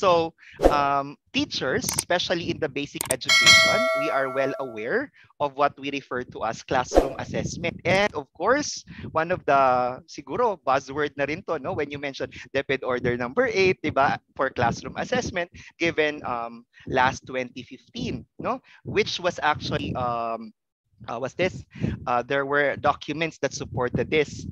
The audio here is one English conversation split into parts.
So teachers, especially in the basic education, we are well aware of what we refer to as classroom assessment. And of course, one of the siguro buzzword na rin to, no, when you mentioned DepEd Order number 8, 'di ba, for classroom assessment given last 2015, no, which was actually was this there were documents that supported this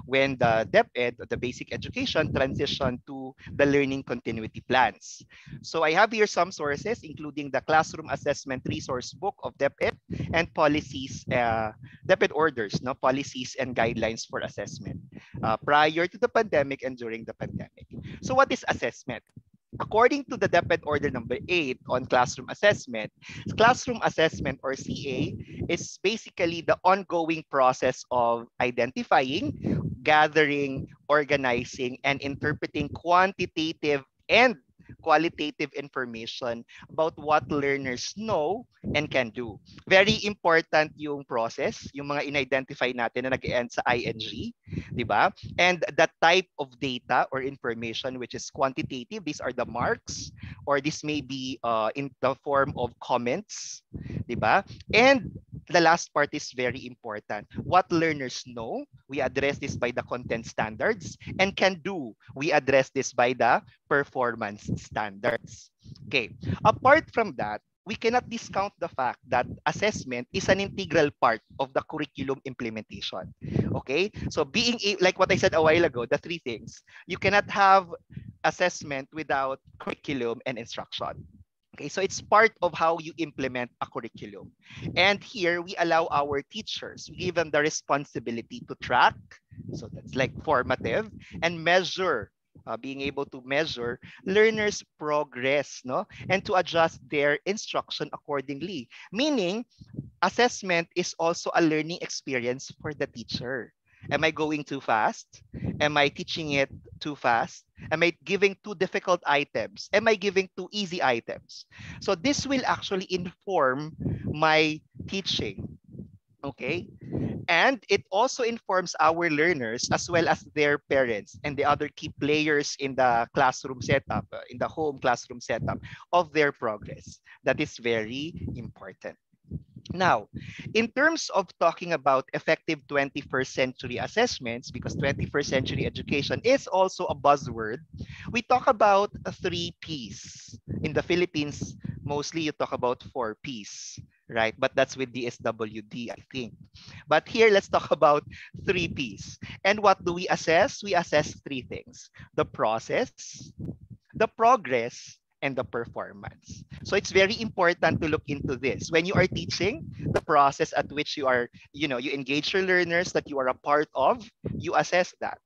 when the DepEd, the basic education, transitioned to the learning continuity plans. So I have here some sources, including the classroom assessment resource book of DepEd and policies, DepEd orders, no, policies and guidelines for assessment prior to the pandemic and during the pandemic. So what is assessment? According to the DepEd Order number 8 on classroom assessment or CA is basically the ongoing process of identifying, gathering, organizing, and interpreting quantitative and qualitative information about what learners know and can do. Very important yung process, yung mga in-identify natin na nag-end sa ing, di ba? And the type of data or information which is quantitative, these are the marks, or this may be in the form of comments, di ba? And the last part is very important. What learners know, we address this by the content standards, and can do, we address this by the performance standards. Okay, apart from that, we cannot discount the fact that assessment is an integral part of the curriculum implementation. Okay, so like what I said a while ago, the three things, you cannot have assessment without curriculum and instruction. Okay, so it's part of how you implement a curriculum. And here we allow our teachers, we give them the responsibility to track, so that's like formative, and measure, being able to measure learners' progress, no, and to adjust their instruction accordingly. Meaning, assessment is also a learning experience for the teacher. Am I going too fast? Am I teaching it too fast? Am I giving too difficult items? Am I giving too easy items? So this will actually inform my teaching. Okay? And it also informs our learners as well as their parents and the other key players in the classroom setup, in the home classroom setup, of their progress. That is very important. Now, in terms of talking about effective 21st century assessments, because 21st century education is also a buzzword, we talk about 3Ps. In the Philippines, mostly you talk about 4Ps, right? But that's with DSWD, I think. But here, let's talk about 3Ps. And what do we assess? We assess three things: the process, the progress, and the performance. So it's very important to look into this. When you are teaching, the process at which you are, you engage your learners that you are a part of, you assess that.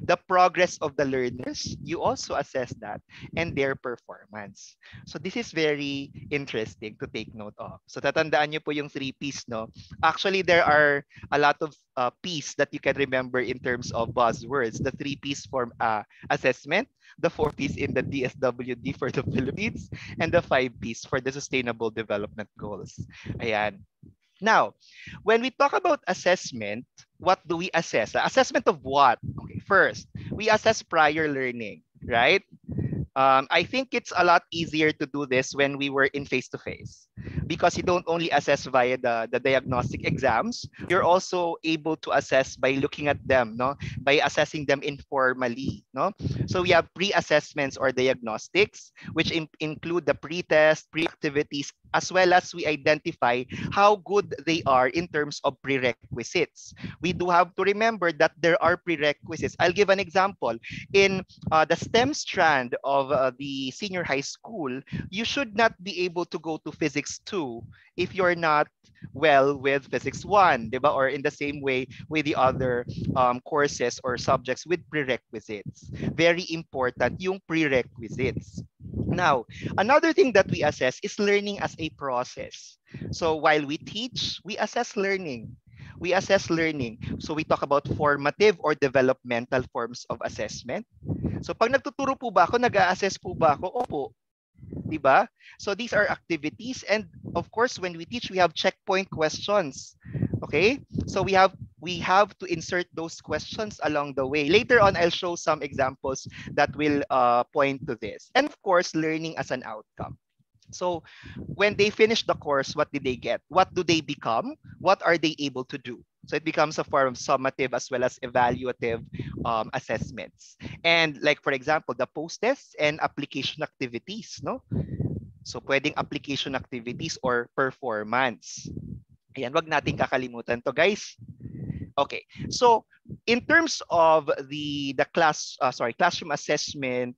The progress of the learners, you also assess that, and their performance. So this is very interesting to take note of. So tatandaan nyo po yung 3Ps, no? Actually, there are a lot of Ps that you can remember in terms of buzzwords. The 3Ps for assessment, the 4Ps in the DSWD for the Philippines, and the 5Ps for the Sustainable Development Goals. Ayan. Now, when we talk about assessment, what do we assess? Assessment of what? Okay, first, we assess prior learning, right? I think it's a lot easier to do this when we were in face-to-face, because you don't only assess via the diagnostic exams, you're also able to assess by looking at them, no? By assessing them informally, no? So we have pre-assessments or diagnostics, which include the pre-test, pre-activities, as well as we identify how good they are in terms of prerequisites. We do have to remember that there are prerequisites. I'll give an example. In the STEM strand of the senior high school, you should not be able to go to Physics 2 if you're not well with Physics 1, diba? Or in the same way with the other courses or subjects with prerequisites. Very important yung prerequisites. Now, another thing that we assess is learning as a process. So while we teach, we assess learning. We assess learning. So we talk about formative or developmental forms of assessment. So pag nagtuturo po ba ako, nag-a-assess po ba ako? Opo. Diba? So these are activities, and of course when we teach, we have checkpoint questions. Okay? So we have we have to insert those questions along the way. Later on, I'll show some examples that will point to this. And of course, learning as an outcome. So when they finish the course, what did they get? What do they become? What are they able to do? So it becomes a form of summative as well as evaluative assessments. And like, for example, the post-test and application activities, no? So pwedeng application activities or performance. Ayan, wag nating kakalimutan to, guys. Okay, so in terms of the classroom assessment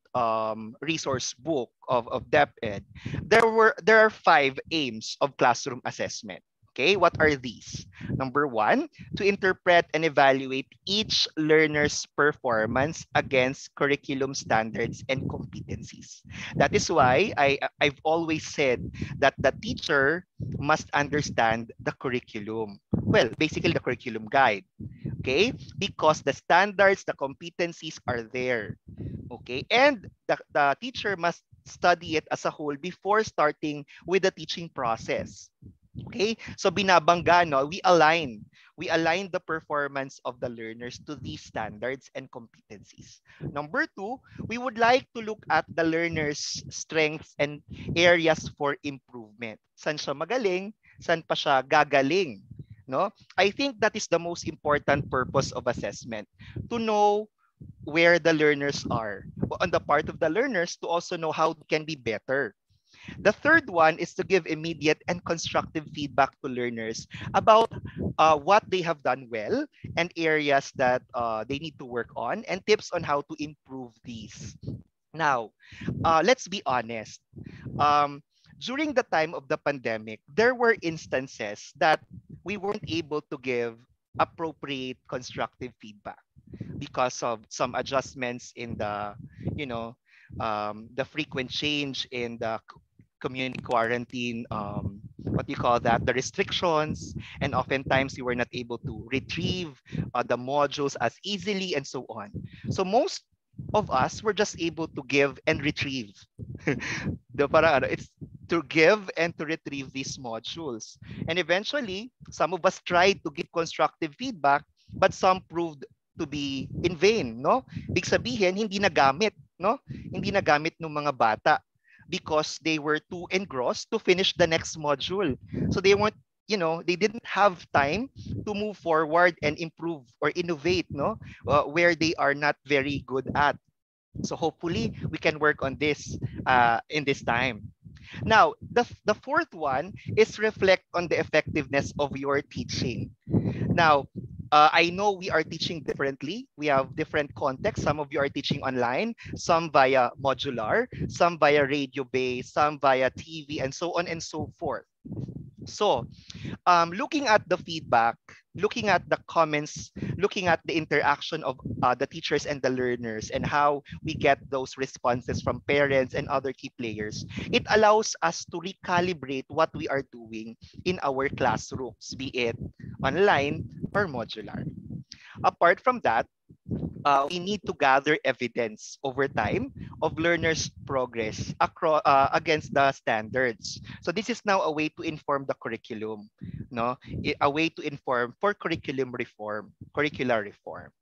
resource book of DepEd, there are 5 aims of classroom assessment. Okay, what are these? Number 1, to interpret and evaluate each learner's performance against curriculum standards and competencies. That is why I've always said that the teacher must understand the curriculum. Well, basically the curriculum guide. Okay, because the standards, the competencies are there. Okay, and the teacher must study it as a whole before starting with the teaching process. Okay, so binabangga, no, we align the performance of the learners to these standards and competencies. Number 2, we would like to look at the learners' strengths and areas for improvement. San siya magaling, san pa siya gagaling, no? I think that is the most important purpose of assessment, to know where the learners are. On the part of the learners, to also know how it can be better. The third one is to give immediate and constructive feedback to learners about what they have done well and areas that they need to work on, and tips on how to improve these. Now, let's be honest. Um, During the time of the pandemic, there were instances that we weren't able to give appropriate constructive feedback because of some adjustments in the, you know, the frequent change in the community quarantine, what do you call that, the restrictions, and oftentimes you were not able to retrieve the modules as easily and so on. So most of us were just able to give and retrieve. It's to give and to retrieve these modules. And eventually, some of us tried to give constructive feedback, but some proved to be in vain, no? Ibig sabihin, hindi nagamit, no? Hindi nagamit ng mga bata because they were too engrossed to finish the next module. So they weren't, they didn't have time to move forward and improve or innovate, no? Where they are not very good at. So hopefully we can work on this in this time. Now, the fourth one is reflect on the effectiveness of your teaching. Now, I know we are teaching differently. We have different contexts. Some of you are teaching online, some via modular, some via radio-based, some via TV, and so on and so forth. So, looking at the feedback, looking at the comments, looking at the interaction of the teachers and the learners and how we get those responses from parents and other key players, it allows us to recalibrate what we are doing in our classrooms, be it online or modular. Apart from that, we need to gather evidence over time of learners' progress across against the standards. So this is now a way to inform the curriculum, no? A way to inform for curriculum reform, curricular reform.